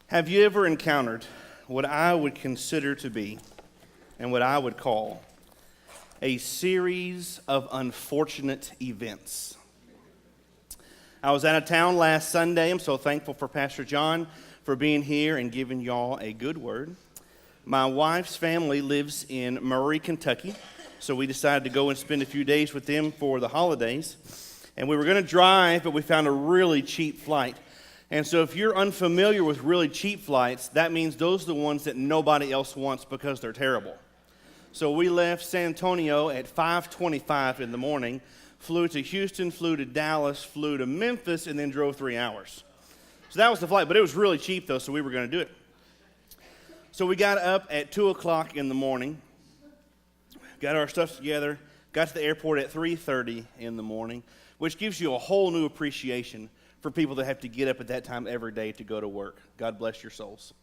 Have you ever encountered what I would consider to be, and what I would call, a series of unfortunate events? I was out of town last Sunday. I'm so thankful for Pastor John for being here and giving y'all a good word. My wife's family lives in Murray, Kentucky, so we decided to go and spend a few days with them for the holidays. And we were going to drive, but we found a really cheap flight. And so if you're unfamiliar with really cheap flights, that means those are the ones that nobody else wants because they're terrible. So we left San Antonio at 5:25 in the morning, flew to Houston, flew to Dallas, flew to Memphis, and then drove 3 hours. So that was the flight, but it was really cheap though, so we were going to do it. So we got up at 2 o'clock in the morning, got our stuff together, got to the airport at 3:30 in the morning, which gives you a whole new appreciation for people that have to get up at that time every day to go to work. God bless your souls.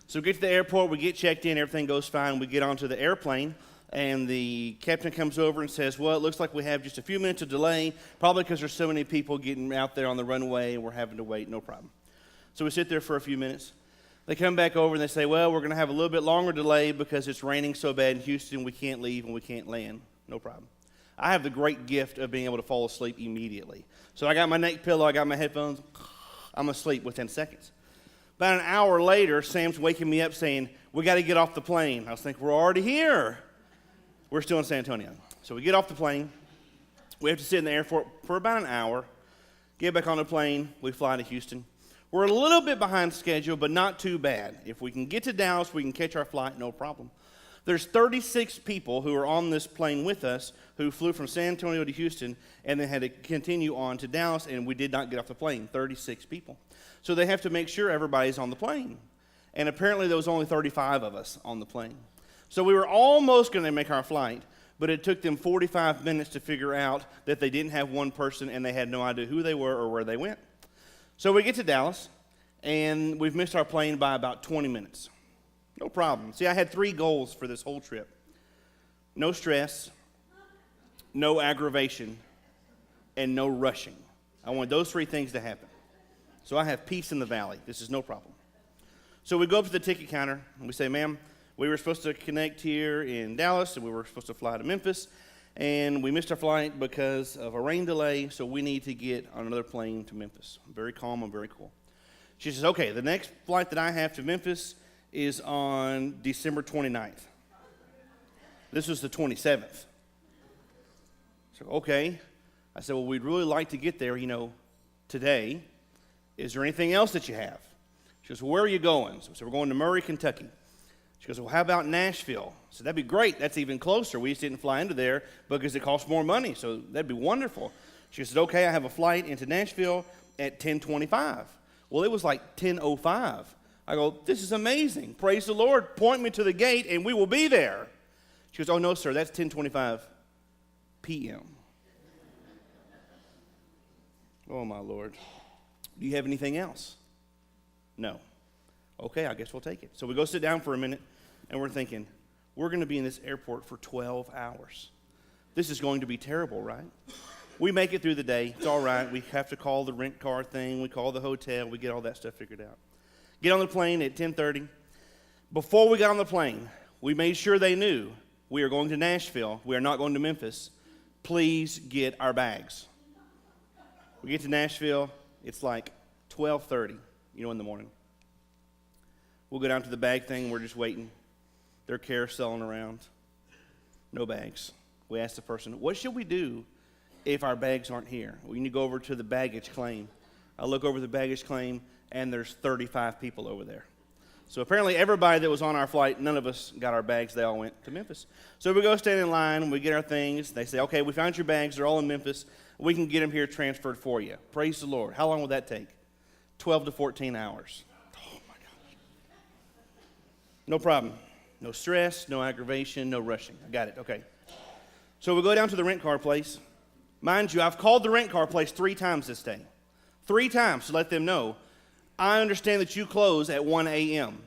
So we get to the airport, we get checked in, everything goes fine. We get onto the airplane, and the captain comes over and says, well, it looks like we have just a few minutes of delay, probably because there's so many people getting out there on the runway, and we're having to wait, no problem. So we sit there for a few minutes. They come back over, and they say, well, we're going to have a little bit longer delay because it's raining so bad in Houston, we can't leave and we can't land. No problem. I have the great gift of being able to fall asleep immediately. So I got my neck pillow, I got my headphones, I'm asleep within seconds. About an hour later, Sam's waking me up saying, we got to get off the plane. I was thinking, we're already here. We're still in San Antonio. So we get off the plane. We have to sit in the airport for about an hour, get back on the plane, we fly to Houston. We're a little bit behind schedule, but not too bad. If we can get to Dallas, we can catch our flight, no problem. There's 36 people who are on this plane with us who flew from San Antonio to Houston and then had to continue on to Dallas, and we did not get off the plane, 36 people. So they have to make sure everybody's on the plane. And apparently there was only 35 of us on the plane. So we were almost going to make our flight, but it took them 45 minutes to figure out that they didn't have one person and they had no idea who they were or where they went. So we get to Dallas, and we've missed our plane by about 20 minutes. No problem. See, I had 3 goals for this whole trip. No stress, no aggravation, and no rushing. I wanted those 3 things to happen. So I have peace in the valley. This is no problem. So we go up to the ticket counter, and we say, ma'am, we were supposed to connect here in Dallas, and we were supposed to fly to Memphis, and we missed our flight because of a rain delay, so we need to get on another plane to Memphis. Very calm and very cool. She says, okay, the next flight that I have to Memphis is on December 29th. This was the 27th. So, okay. I said, well, we'd really like to get there, today. Is there anything else that you have? She goes, well, where are you going? So we're going to Murray, Kentucky. She goes, well, how about Nashville? So that'd be great. That's even closer. We just didn't fly into there because it costs more money, so that'd be wonderful. She said, okay, I have a flight into Nashville at 10:25. Well, it was like 10:05. I go, this is amazing. Praise the Lord. Point me to the gate, and we will be there. She goes, oh, no, sir, that's 10:25 p.m. Oh, my Lord. Do you have anything else? No. Okay, I guess we'll take it. So we go sit down for a minute, and we're thinking, we're going to be in this airport for 12 hours. This is going to be terrible, right? We make it through the day. It's all right. We have to call the rent car thing. We call the hotel. We get all that stuff figured out. Get on the plane at 10:30. Before we got on the plane, we made sure they knew we are going to Nashville. We are not going to Memphis. Please get our bags. We get to Nashville. It's like 12:30, in the morning. We'll go down to the bag thing. We're just waiting. They're carouseling around. No bags. We ask the person, what should we do if our bags aren't here? We need to go over to the baggage claim. I look over the baggage claim, and there's 35 people over there. So apparently everybody that was on our flight, none of us got our bags. They all went to Memphis. So we go stand in line. We get our things. They say, okay, we found your bags. They're all in Memphis. We can get them here transferred for you. Praise the Lord. How long will that take? 12 to 14 hours. Oh, my gosh. No problem. No stress, no aggravation, no rushing. I got it. Okay. So we go down to the rent car place. Mind you, I've called the rent car place 3 times this day. 3 times to let them know, I understand that you close at 1 a.m.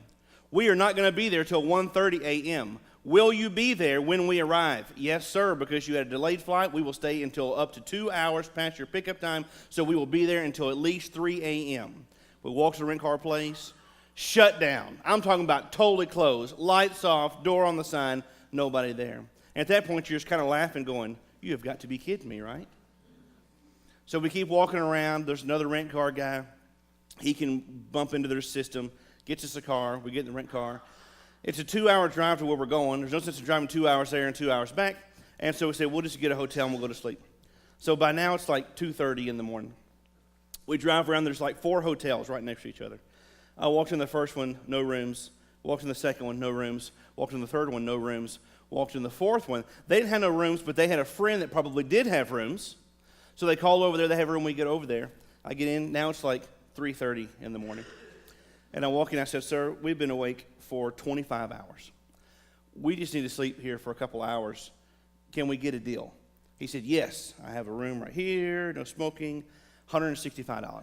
We are not going to be there till 1:30 a.m. Will you be there when we arrive? Yes, sir, because you had a delayed flight. We will stay until up to 2 hours past your pickup time, so we will be there until at least 3 a.m. We walk to the rent car place. Shut down. I'm talking about totally closed. Lights off, door on the sign, nobody there. And at that point, you're just kind of laughing, going, you have got to be kidding me, right? So we keep walking around. There's another rent car guy. He can bump into their system, gets us a car. We get in the rent car. It's a 2-hour drive to where we're going. There's no sense in driving 2 hours there and 2 hours back. And so we said, we'll just get a hotel and we'll go to sleep. So by now, it's like 2:30 in the morning. We drive around. There's like 4 hotels right next to each other. I walked in the first one, no rooms. Walked in the second one, no rooms. Walked in the third one, no rooms. Walked in the fourth one. They didn't have no rooms, but they had a friend that probably did have rooms. So they call over there. They have a room. We get over there. I get in. Now it's like 3:30 in the morning. And I walk in. I said, sir, we've been awake for 25 hours. We just need to sleep here for a couple hours. Can we get a deal? He said, yes. I have a room right here. No smoking. $165.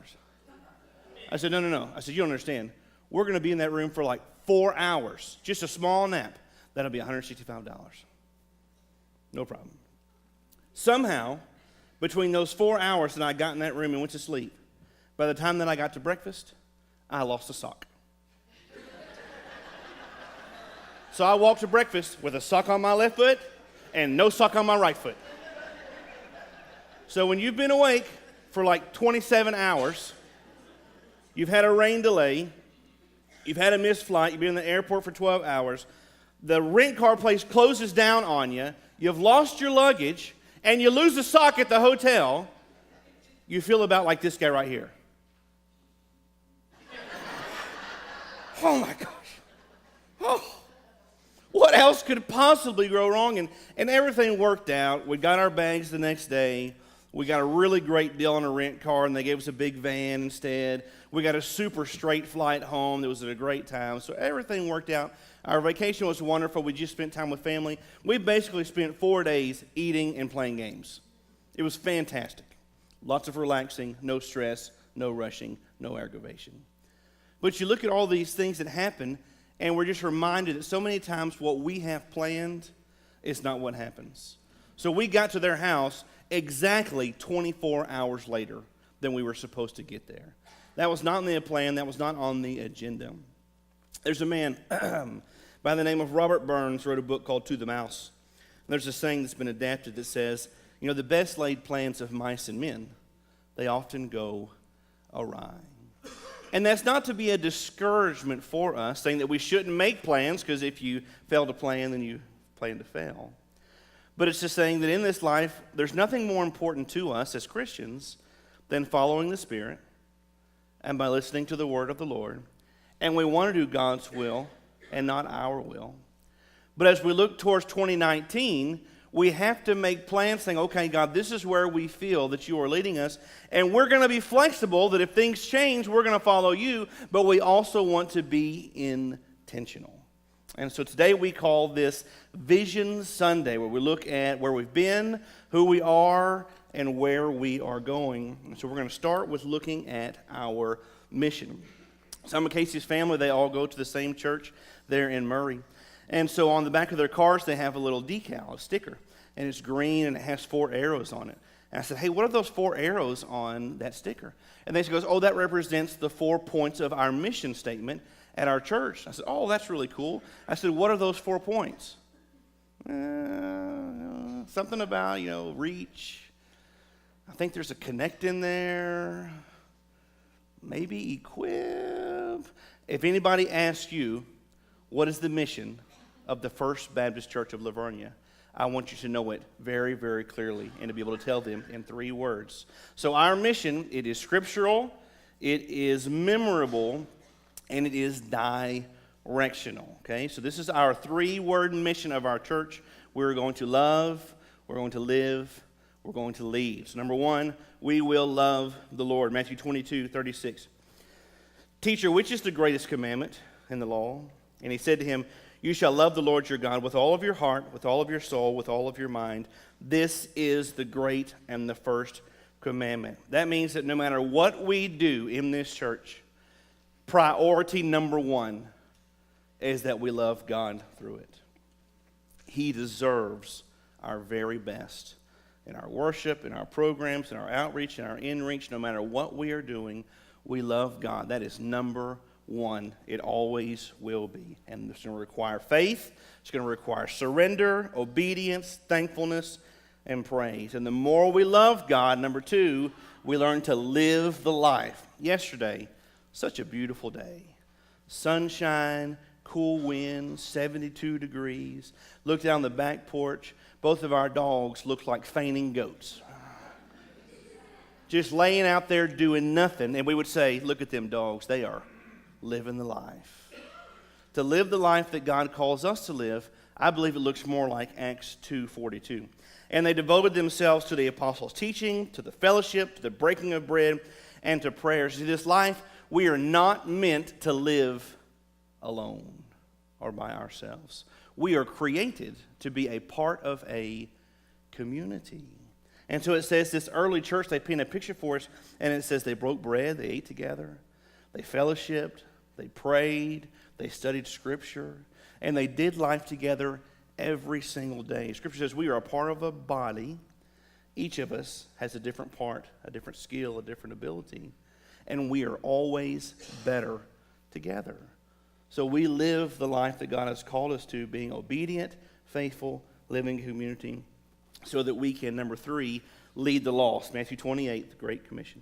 I said, no. I said, you don't understand. We're going to be in that room for like 4 hours. Just a small nap. That'll be $165. No problem. Somehow, between those 4 hours that I got in that room and went to sleep, by the time that I got to breakfast, I lost a sock. So I walked to breakfast with a sock on my left foot and no sock on my right foot. So when you've been awake for like 27 hours, you've had a rain delay, you've had a missed flight, you've been in the airport for 12 hours, the rent car place closes down on you, you've lost your luggage, and you lose a sock at the hotel, you feel about like this guy right here. Oh my gosh. Oh. What else could possibly go wrong? And everything worked out. We got our bags the next day. We got a really great deal on a rent car, and they gave us a big van instead. We got a super straight flight home. That was a great time. So everything worked out. Our vacation was wonderful. We just spent time with family. We basically spent 4 days eating and playing games. It was fantastic. Lots of relaxing, no stress, no rushing, no aggravation. But you look at all these things that happen, and we're just reminded that so many times what we have planned is not what happens. So we got to their house exactly 24 hours later than we were supposed to get there. That was not on the plan. That was not on the agenda. There's a man by the name of Robert Burns wrote a book called To the Mouse. And there's a saying that's been adapted that says, the best laid plans of mice and men, they often go awry. And that's not to be a discouragement for us, saying that we shouldn't make plans, because if you fail to plan, then you plan to fail. But it's just saying that in this life, there's nothing more important to us as Christians than following the Spirit and by listening to the word of the Lord. And we want to do God's will and not our will. But as we look towards 2019, we have to make plans saying, okay, God, this is where we feel that you are leading us. And we're going to be flexible that if things change, we're going to follow you. But we also want to be intentional. And so today we call this Vision Sunday, where we look at where we've been, who we are, and where we are going. And so we're going to start with looking at our mission. Some of Casey's family, they all go to the same church there in Murray. And so on the back of their cars, they have a little decal, a sticker. And it's green, and it has 4 arrows on it. And I said, hey, what are those 4 arrows on that sticker? And they goes, oh, that represents the 4 points of our mission statement at our church. I said, oh, that's really cool. I said, what are those 4 points? Something about, reach. I think there's a connect in there. Maybe equip. If anybody asks you, what is the mission of the First Baptist Church of La Vernia, I want you to know it very, very clearly and to be able to tell them in 3 words. So our mission, it is scriptural, it is memorable, and it is directional. Okay, so this is our 3-word mission of our church. We're going to love, we're going to live, we're going to lead. So number 1, we will love the Lord. Matthew 22:36. Teacher, which is the greatest commandment in the law? And he said to him, you shall love the Lord your God with all of your heart, with all of your soul, with all of your mind. This is the great and the first commandment. That means that no matter what we do in this church, priority number 1 is that we love God through it. He deserves our very best in our worship, in our programs, in our outreach, in our in-reach. No matter what we are doing, we love God. That is number one. It always will be. And it's going to require faith. It's going to require surrender, obedience, thankfulness, and praise. And the more we love God, number two, we learn to live the life. Yesterday, such a beautiful day. Sunshine, cool wind, 72 degrees. Looked down the back porch. Both of our dogs looked like fainting goats. Just laying out there doing nothing. And we would say, look at them dogs. They are living the life. To live the life that God calls us to live, I believe it looks more like Acts 2:42. And they devoted themselves to the apostles' teaching, to the fellowship, to the breaking of bread, and to prayers. See, this life, we are not meant to live alone or by ourselves. We are created to be a part of a community. And so it says this early church, they paint a picture for us, and it says they broke bread, they ate together, they fellowshiped, they prayed, they studied Scripture, and they did life together every single day. Scripture says we are a part of a body. Each of us has a different part, a different skill, a different ability, and we are always better together. So we live the life that God has called us to, being obedient, faithful, living community, so that we can, number three, lead the lost. Matthew 28, the Great Commission.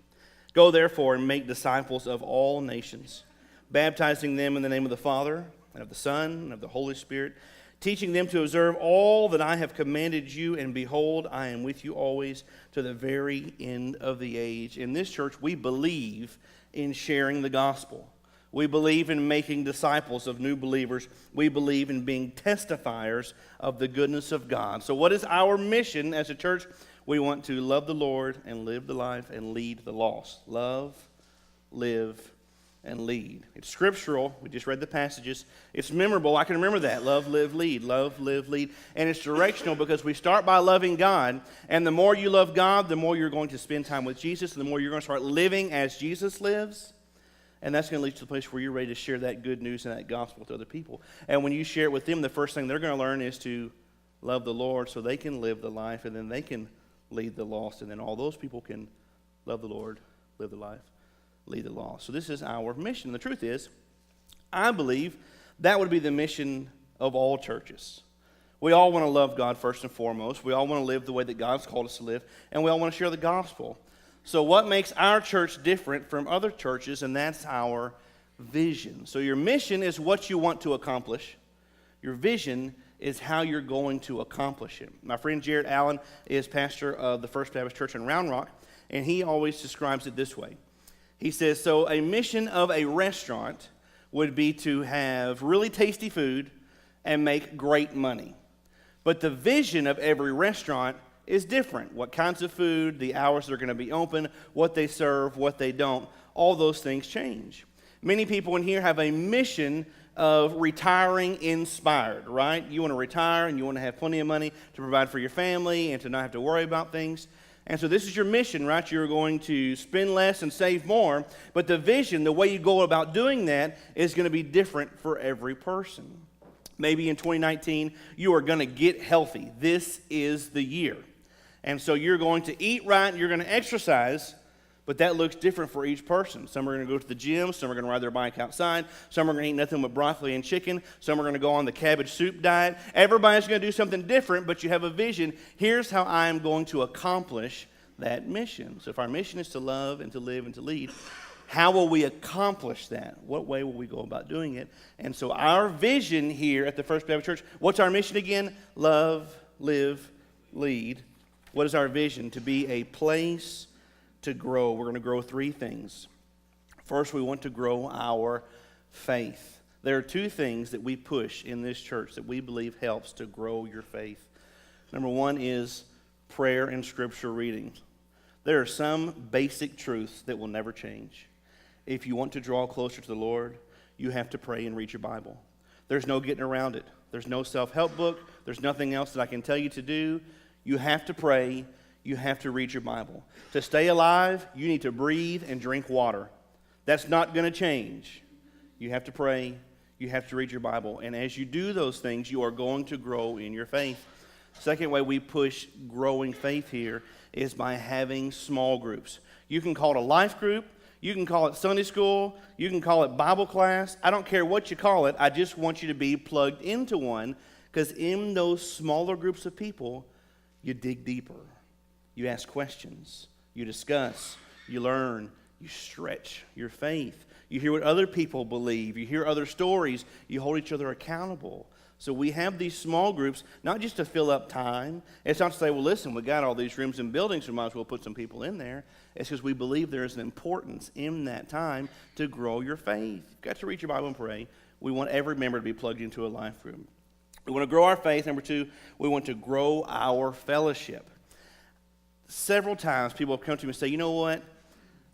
Go therefore and make disciples of all nations, baptizing them in the name of the Father, and of the Son, and of the Holy Spirit, teaching them to observe all that I have commanded you, and behold, I am with you always to the very end of the age. In this church, we believe in sharing the gospel. We believe in making disciples of new believers. We believe in being testifiers of the goodness of God. So what is our mission as a church? We want to love the Lord and live the life and lead the lost. Love, live, and lead. It's scriptural. We just read the passages. It's memorable. I can remember that. Love, live, lead. Love, live, lead. And it's directional because we start by loving God. And the more you love God, the more you're going to spend time with Jesus. And the more you're going to start living as Jesus lives. And that's going to lead to the place where you're ready to share that good news and that gospel with other people. And when you share it with them, the first thing they're going to learn is to love the Lord so they can live the life, and then they can lead the lost. And then all those people can love the Lord, live the life, lead the lost. So this is our mission. The truth is, I believe that would be the mission of all churches. We all want to love God first and foremost. We all want to live the way that God's called us to live. And we all want to share the gospel. So what makes our church different from other churches? And that's our vision. So your mission is what you want to accomplish. Your vision is how you're going to accomplish it. My friend Jared Allen is pastor of the First Baptist Church in Round Rock, and he always describes it this way. He says, so a mission of a restaurant would be to have really tasty food and make great money. But the vision of every restaurant is different. What kinds of food, the hours they're going to be open, what they serve, what they don't, all those things change. Many people in here have a mission of retiring inspired, right? You want to retire and you want to have plenty of money to provide for your family and to not have to worry about things. And so this is your mission, right? You're going to spend less and save more. But the vision, the way you go about doing that is going to be different for every person. Maybe in 2019, you are going to get healthy. This is the year. And so you're going to eat right, and you're going to exercise, but that looks different for each person. Some are going to go to the gym, some are going to ride their bike outside, some are going to eat nothing but broccoli and chicken, some are going to go on the cabbage soup diet. Everybody's going to do something different, but you have a vision. Here's how I'm going to accomplish that mission. So if our mission is to love and to live and to lead, how will we accomplish that? What way will we go about doing it? And so our vision here at the First Baptist Church, what's our mission again? Love, live, lead. What is our vision? To be a place to grow. We're going to grow three things. First, we want to grow our faith. There are two things that we push in this church that we believe helps to grow your faith. Number one is prayer and scripture reading. There are some basic truths that will never change. If you want to draw closer to the Lord, you have to pray and read your Bible. There's no getting around it. There's no self-help book. There's nothing else that I can tell you to do. You have to pray. You have to read your Bible. To stay alive, you need to breathe and drink water. That's not going to change. You have to pray. You have to read your Bible. And as you do those things, you are going to grow in your faith. Second way we push growing faith here is by having small groups. You can call it a life group. You can call it Sunday school. You can call it Bible class. I don't care what you call it. I just want you to be plugged into one, because in those smaller groups of people, you dig deeper. You ask questions. You discuss. You learn. You stretch your faith. You hear what other people believe. You hear other stories. You hold each other accountable. So we have these small groups, not just to fill up time. It's not to say, well, listen, we got all these rooms and buildings, so we might as well put some people in there. It's because we believe there is an importance in that time to grow your faith. You've got to read your Bible and pray. We want every member to be plugged into a life group. We want to grow our faith. Number two, we want to grow our fellowship. Several times people have come to me and say, you know what?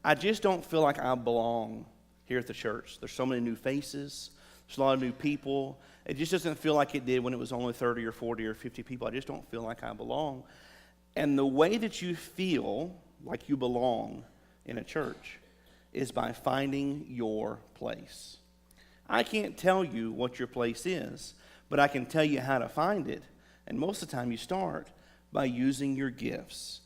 I just don't feel like I belong here at the church. There's so many new faces. There's a lot of new people. It just doesn't feel like it did when it was only 30 or 40 or 50 people. I just don't feel like I belong. And the way that you feel like you belong in a church is by finding your place. I can't tell you what your place is, but I can tell you how to find it. And most of the time you start by using your gifts.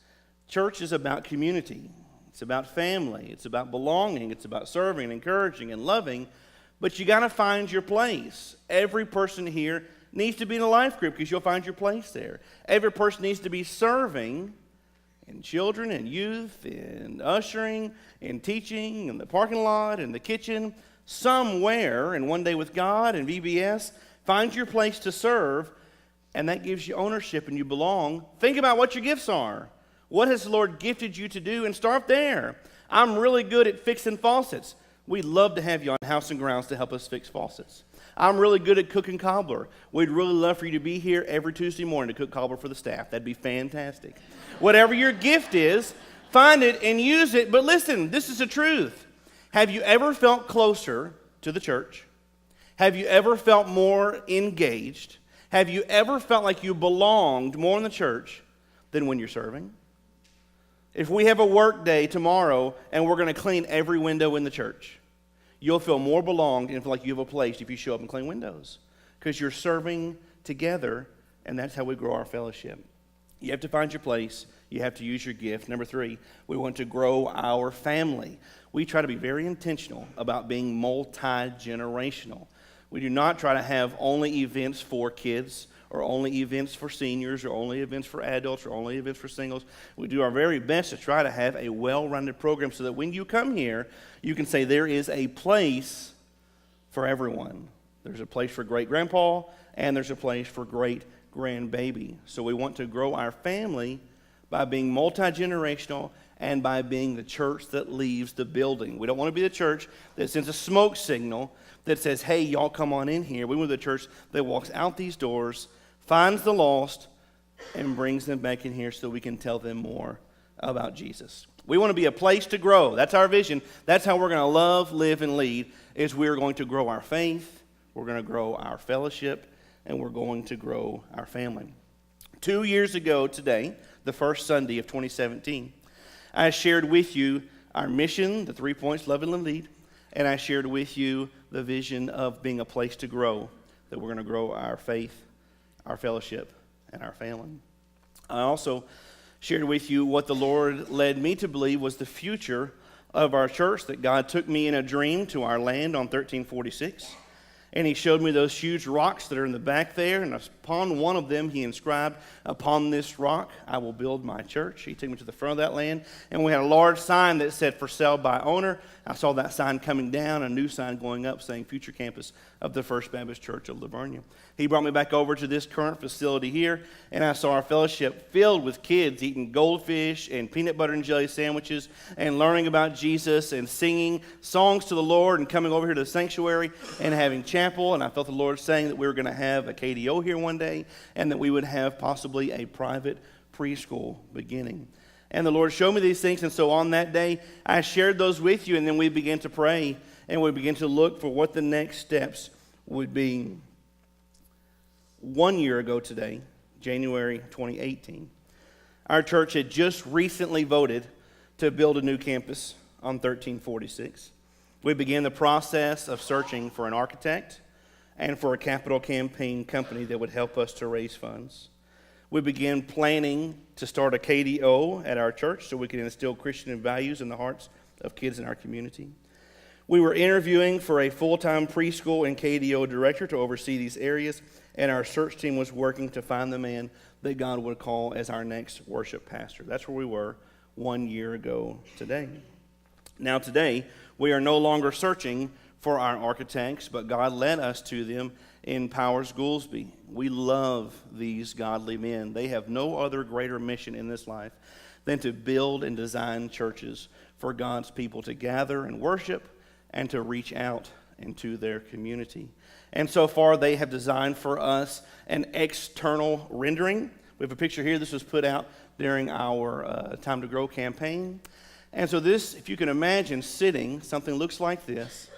Church is about community. It's about family. It's about belonging. It's about serving and encouraging and loving. But you got to find your place. Every person here needs to be in a life group, because you'll find your place there. Every person needs to be serving in children and youth, in ushering, in teaching, in the parking lot, in the kitchen, somewhere, in One Day with God and VBS. Find your place to serve, and that gives you ownership and you belong. Think about what your gifts are. What has the Lord gifted you to do? And start there. I'm really good at fixing faucets. We'd love to have you on House and Grounds to help us fix faucets. I'm really good at cooking cobbler. We'd really love for you to be here every Tuesday morning to cook cobbler for the staff. That'd be fantastic. Whatever your gift is, find it and use it. But listen, this is the truth. Have you ever felt closer to the church? Have you ever felt more engaged? Have you ever felt like you belonged more in the church than when you're serving? If we have a work day tomorrow and we're going to clean every window in the church, you'll feel more belonged and feel like you have a place if you show up and clean windows, because you're serving together, and that's how we grow our fellowship. You have to find your place. You have to use your gift. Number three, we want to grow our family. We try to be very intentional about being multi-generational. We do not try to have only events for kids, or only events for seniors, or only events for adults, or only events for singles. We do our very best to try to have a well-rounded program so that when you come here, you can say there is a place for everyone. There's a place for great-grandpa, and there's a place for great-grandbaby. So we want to grow our family by being multi-generational and by being the church that leaves the building. We don't want to be the church that sends a smoke signal that says, hey, y'all come on in here. We want the church that walks out these doors, finds the lost, and brings them back in here so we can tell them more about Jesus. We want to be a place to grow. That's our vision. That's how we're going to love, live, and lead, is we're going to grow our faith, we're going to grow our fellowship, and we're going to grow our family. 2 years ago today, the first Sunday of 2017, I shared with you our mission, the 3 points, love and lead, and I shared with you the vision of being a place to grow, that we're going to grow our faith, our fellowship, and our family. I also shared with you what the Lord led me to believe was the future of our church, that God took me in a dream to our land on 1346, and he showed me those huge rocks that are in the back there, and upon one of them he inscribed, upon this rock I will build my church. He took me to the front of that land, and we had a large sign that said for sale by owner. I saw that sign coming down, a new sign going up saying future campus of the First Baptist Church of La Vernia. He brought me back over to this current facility here, and I saw our fellowship filled with kids eating goldfish and peanut butter and jelly sandwiches and learning about Jesus and singing songs to the Lord and coming over here to the sanctuary and having chapel. And I felt the Lord saying that we were going to have a KDO here one day and that we would have possibly a private preschool beginning. And the Lord showed me these things, and so on that day, I shared those with you, and then we began to pray, and we began to look for what the next steps would be. 1 year ago today, January 2018, our church had just recently voted to build a new campus on 1346. We began the process of searching for an architect and for a capital campaign company that would help us to raise funds. We began planning to start a KDO at our church so we could instill Christian values in the hearts of kids in our community. We were interviewing for a full-time preschool and KDO director to oversee these areas, and our search team was working to find the man that God would call as our next worship pastor. That's where we were 1 year ago today. Now today, we are no longer searching for our architects, but God led us to them in Powers Goolsby. We love these godly men. They have no other greater mission in this life than to build and design churches for God's people to gather and worship and to reach out into their community. And so far, they have designed for us an external rendering. We have a picture here. This was put out during our Time to Grow campaign. And so this, if you can imagine sitting, something looks like this,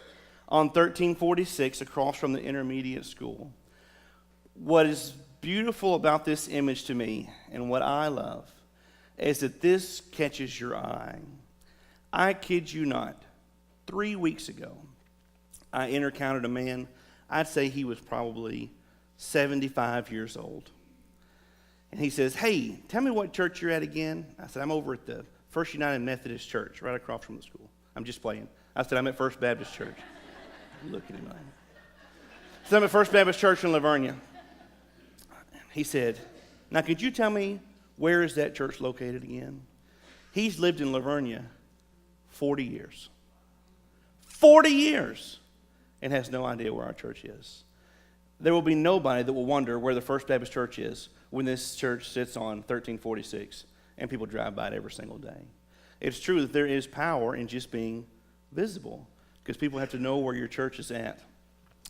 on 1346 across from the intermediate school. What is beautiful about this image to me, and what I love, is that this catches your eye. I kid you not, 3 weeks ago, I encountered a man, I'd say he was probably 75 years old. And he says, "Hey, tell me what church you're at again." I said, "I'm over at the First United Methodist Church, right across from the school." I'm just playing. I said, "I'm at First Baptist Church." Look at him. So I'm at First Baptist Church in La Vernia. He said, "Now could you tell me where is that church located again?" He's lived in La Vernia 40 years. 40 years! And has no idea where our church is. There will be nobody that will wonder where the First Baptist Church is when this church sits on 1346 and people drive by it every single day. It's true that there is power in just being visible, because people have to know where your church is at,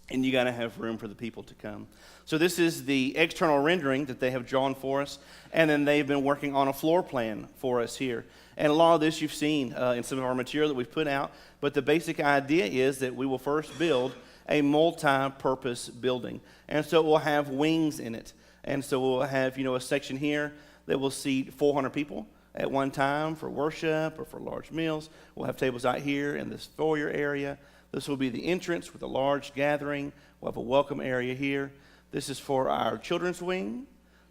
and you got to have room for the people to come. So this is the external rendering that they have drawn for us, and then they've been working on a floor plan for us here. And a lot of this you've seen in some of our material that we've put out, but the basic idea is that we will first build a multi-purpose building, and so it will have wings in it. And so we'll have, a section here that will seat 400 people at one time for worship or for large meals. We'll have tables out here in this foyer area. This will be the entrance with a large gathering. We'll have a welcome area here. This is for our children's wing.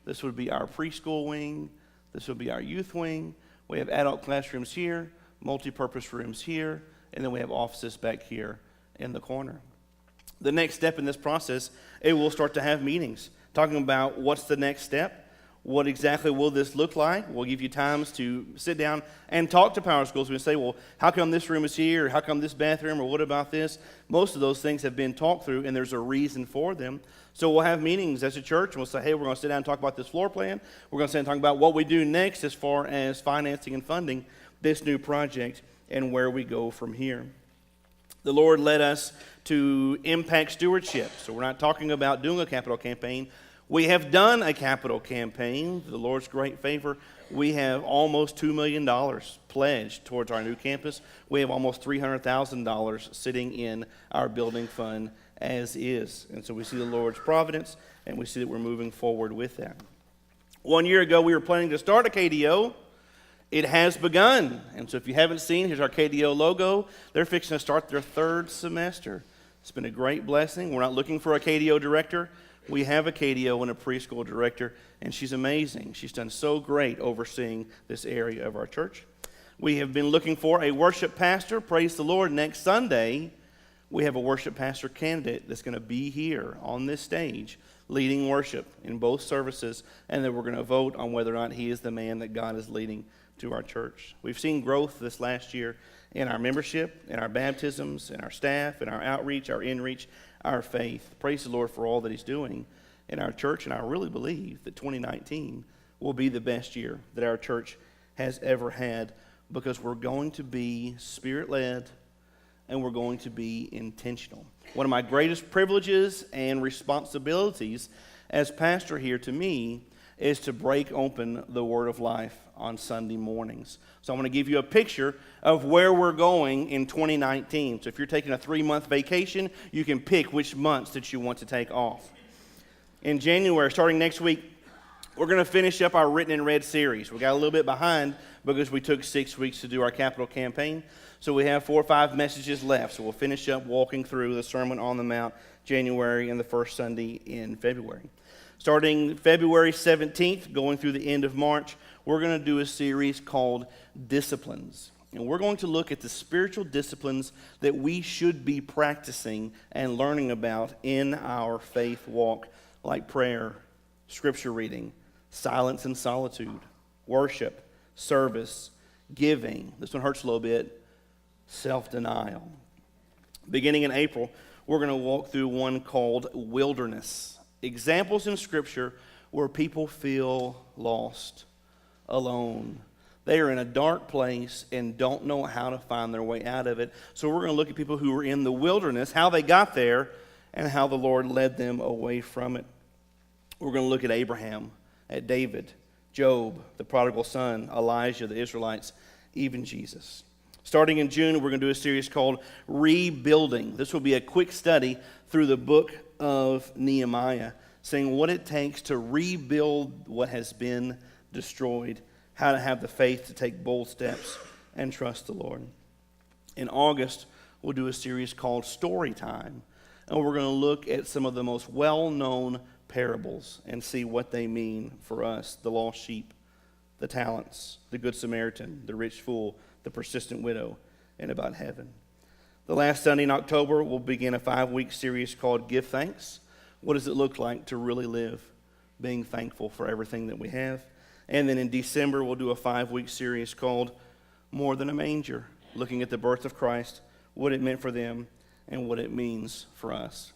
This would be our preschool wing. This would be our youth wing. We have adult classrooms here, multi-purpose rooms here, and then we have offices back here in the corner. The next step in this process, it will start to have meetings, talking about what's the next step. What exactly will this look like? We'll give you times to sit down and talk to Power Schools. We say, well, how come this room is here? Or how come this bathroom? Or what about this? Most of those things have been talked through, and there's a reason for them. So we'll have meetings as a church, and we'll say, hey, we're going to sit down and talk about this floor plan. We're going to sit down and talk about what we do next as far as financing and funding this new project and where we go from here. The Lord led us to impact stewardship. So we're not talking about doing a capital campaign. We have done a capital campaign. The Lord's great favor. We have almost $2 million pledged towards our new campus. We have almost $300,000 sitting in our building fund as is. And so we see the Lord's providence, and we see that we're moving forward with that. 1 year ago, we were planning to start a KDO. It has begun. And so if you haven't seen, here's our KDO logo. They're fixing to start their third semester. It's been a great blessing. We're not looking for a KDO director. We have a KDO and a preschool director, and she's amazing. She's done so great overseeing this area of our church. We have been looking for a worship pastor. Praise the Lord. Next Sunday, we have a worship pastor candidate that's going to be here on this stage leading worship in both services, and then we're going to vote on whether or not he is the man that God is leading to our church. We've seen growth this last year in our membership, in our baptisms, in our staff, in our outreach, our inreach, our faith. Praise the Lord for all that he's doing in our church, and I really believe that 2019 will be the best year that our church has ever had, because we're going to be Spirit-led and we're going to be intentional. One of my greatest privileges and responsibilities as pastor here to me is to break open the Word of Life on Sunday mornings. So I want to give you a picture of where we're going in 2019. So if you're taking a 3-month vacation, you can pick which months that you want to take off. In January, starting next week, we're going to finish up our Written and Read series. We got a little bit behind because we took 6 weeks to do our capital campaign. So we have 4 or 5 messages left. So we'll finish up walking through the Sermon on the Mount, January, and the first Sunday in February. Starting February 17th, going through the end of March, we're going to do a series called Disciplines. And we're going to look at the spiritual disciplines that we should be practicing and learning about in our faith walk, like prayer, scripture reading, silence and solitude, worship, service, giving. This one hurts a little bit. Self-denial. Beginning in April, we're going to walk through one called wilderness. Examples in Scripture where people feel lost, alone. They are in a dark place and don't know how to find their way out of it. So we're going to look at people who were in the wilderness, how they got there, and how the Lord led them away from it. We're going to look at Abraham, at David, Job, the prodigal son, Elijah, the Israelites, even Jesus. Starting in June, we're going to do a series called Rebuilding. This will be a quick study through the book of Nehemiah, saying what it takes to rebuild what has been destroyed, how to have the faith to take bold steps and trust the Lord. In August, we'll do a series called Story Time, and we're going to look at some of the most well-known parables and see what they mean for us: the lost sheep, the talents, the good Samaritan, the rich fool, the persistent widow, and about heaven. The last Sunday in October, we'll begin a 5-week series called Give Thanks. What does it look like to really live being thankful for everything that we have? And then in December, we'll do a 5-week series called More Than a Manger, looking at the birth of Christ, what it meant for them, and what it means for us.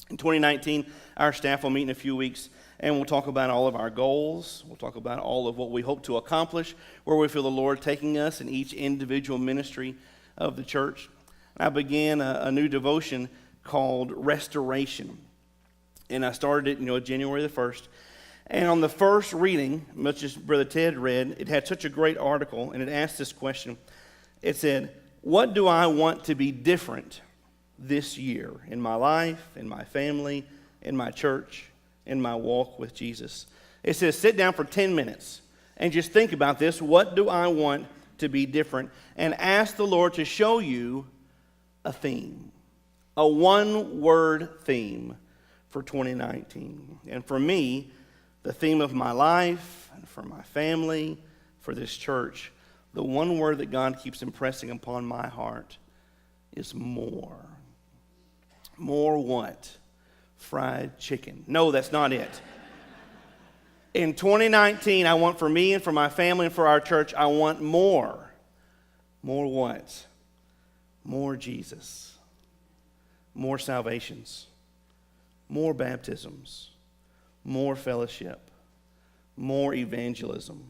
In 2019, our staff will meet in a few weeks, and we'll talk about all of our goals. We'll talk about all of what we hope to accomplish, where we feel the Lord taking us in each individual ministry of the church. I began a new devotion called Restoration, and I started it, January the 1st. And on the first reading, much as Brother Ted read, it had such a great article, and it asked this question. It said, what do I want to be different this year in my life, in my family, in my church, in my walk with Jesus? It says, sit down for 10 minutes and just think about this. What do I want to be different? And ask the Lord to show you a theme, a one-word theme for 2019. And for me, the theme of my life, and for my family, for this church, the one word that God keeps impressing upon my heart is more. More what? Fried chicken. No, that's not it. In 2019, I want for me and for my family and for our church, I want more. More what? More Jesus. More salvations. More baptisms. More fellowship, more evangelism,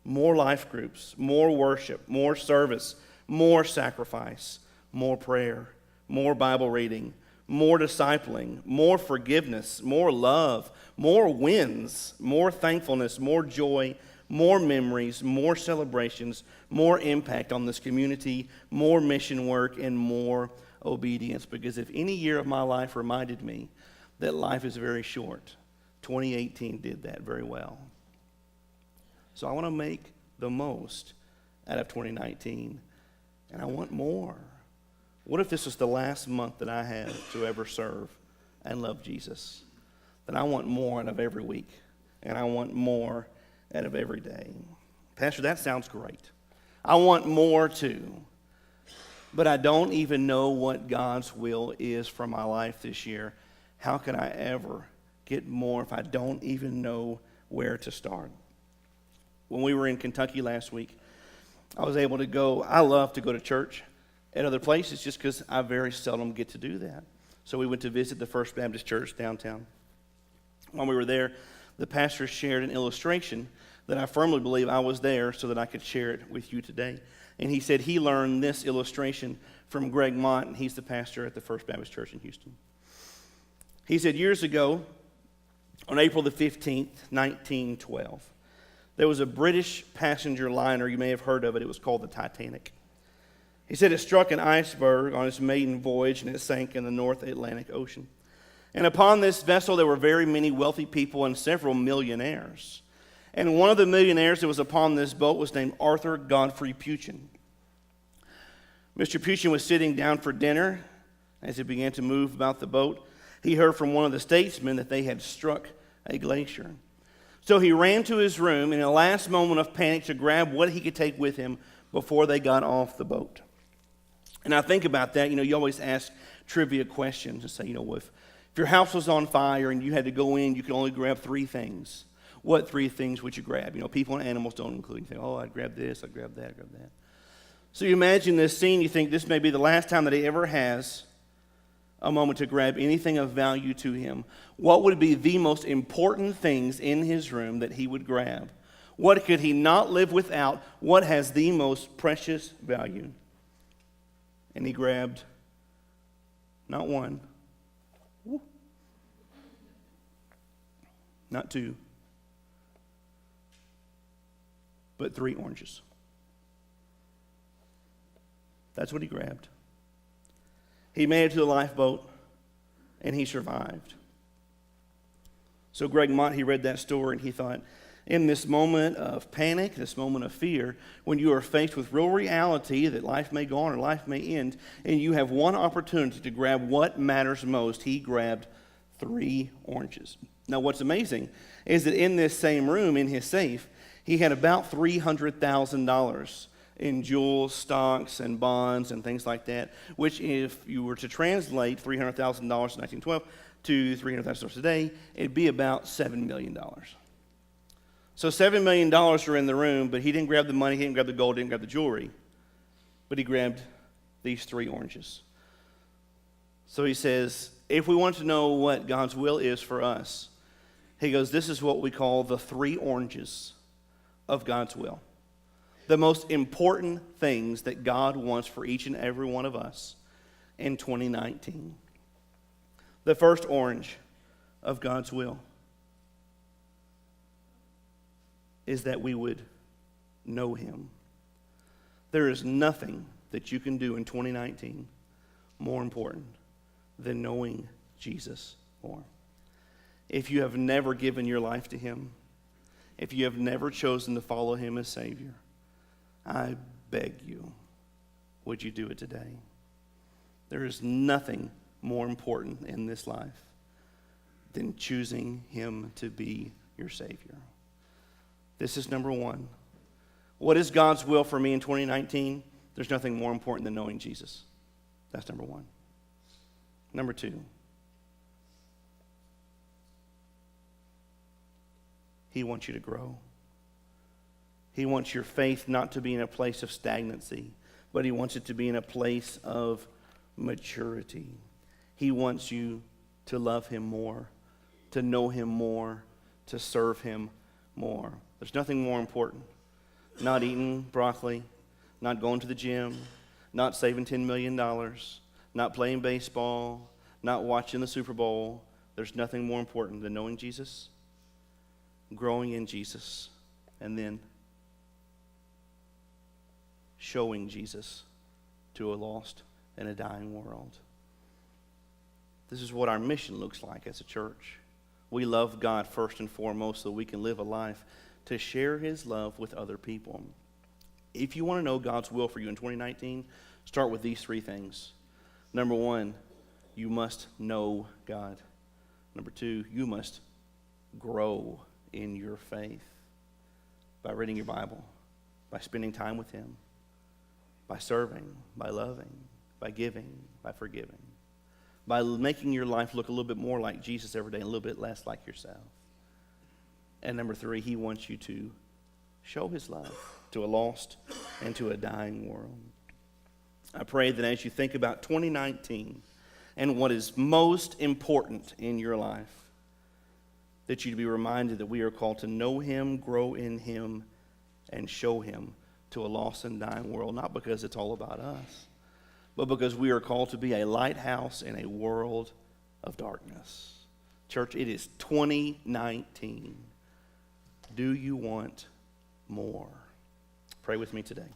more life groups, more worship, more service, more sacrifice, more prayer, more Bible reading, more discipling, more forgiveness, more love, more wins, more thankfulness, more joy, more memories, more celebrations, more impact on this community, more mission work, and more obedience. Because if any year of my life reminded me that life is very short, 2018 did that very well. So I want to make the most out of 2019, and I want more. What if this was the last month that I had to ever serve and love Jesus? Then I want more out of every week, and I want more out of every day. Pastor, that sounds great. I want more too, but I don't even know what God's will is for my life this year. How can I ever get more if I don't even know where to start? When we were in Kentucky last week, I was able to go. I love to go to church at other places just because I very seldom get to do that. So we went to visit the First Baptist Church downtown. While we were there, the pastor shared an illustration that I firmly believe I was there so that I could share it with you today. And he said he learned this illustration from Greg Mott, and he's the pastor at the First Baptist Church in Houston. He said years ago, on April the 15th, 1912, there was a British passenger liner. You may have heard of it. It was called the Titanic. He said it struck an iceberg on its maiden voyage, and it sank in the North Atlantic Ocean. And upon this vessel, there were very many wealthy people and several millionaires. And one of the millionaires that was upon this boat was named Arthur Godfrey Peuchen. Mr. Peuchen was sitting down for dinner. As he began to move about the boat, he heard from one of the statesmen that they had struck a glacier. So he ran to his room in a last moment of panic to grab what he could take with him before they got off the boat. And I think about that, you always ask trivia questions and say, if your house was on fire and you had to go in, you could only grab 3 things. What 3 things would you grab? People and animals don't include anything. Oh, I'd grab this, I'd grab that, I'd grab that. So you imagine this scene, you think this may be the last time that he ever has a moment to grab anything of value to him. What would be the most important things in his room that he would grab? What could he not live without? What has the most precious value? And he grabbed not 1, not 2, but 3 oranges. That's what he grabbed. He made it to the lifeboat, and he survived. So Greg Mott, he read that story, and he thought, in this moment of panic, this moment of fear, when you are faced with real reality that life may go on or life may end, and you have one opportunity to grab what matters most, he grabbed 3 oranges. Now, what's amazing is that in this same room, in his safe, he had about $300,000 in jewels, stocks, and bonds, and things like that, which if you were to translate $300,000 in 1912 to $300,000 today, it'd be about $7 million. So $7 million are in the room, but he didn't grab the money, he didn't grab the gold, he didn't grab the jewelry, but he grabbed these 3 oranges. So he says, if we want to know what God's will is for us, he goes, this is what we call the 3 oranges of God's will. The most important things that God wants for each and every one of us in 2019. The first orange of God's will is that we would know him. There is nothing that you can do in 2019 more important than knowing Jesus more. If you have never given your life to him, if you have never chosen to follow him as Savior, I beg you, would you do it today? There is nothing more important in this life than choosing him to be your Savior. This is number 1. What is God's will for me in 2019? There's nothing more important than knowing Jesus. That's number 1. Number 2. He wants you to grow. He wants your faith not to be in a place of stagnancy, but he wants it to be in a place of maturity. He wants you to love him more, to know him more, to serve him more. There's nothing more important. Not eating broccoli, not going to the gym, not saving $10 million, not playing baseball, not watching the Super Bowl. There's nothing more important than knowing Jesus, growing in Jesus, and then showing Jesus to a lost and a dying world. This is what our mission looks like as a church. We love God first and foremost so we can live a life to share his love with other people. If you want to know God's will for you in 2019, start with these 3 things. Number 1, you must know God. Number 2, you must grow in your faith by reading your Bible, by spending time with him, by serving, by loving, by giving, by forgiving, by making your life look a little bit more like Jesus every day and a little bit less like yourself. And number 3, he wants you to show his love to a lost and to a dying world. I pray that as you think about 2019 and what is most important in your life, that you be reminded that we are called to know him, grow in him, and show him to a lost and dying world, not because it's all about us, but because we are called to be a lighthouse in a world of darkness. Church, it is 2019. Do you want more? Pray with me today.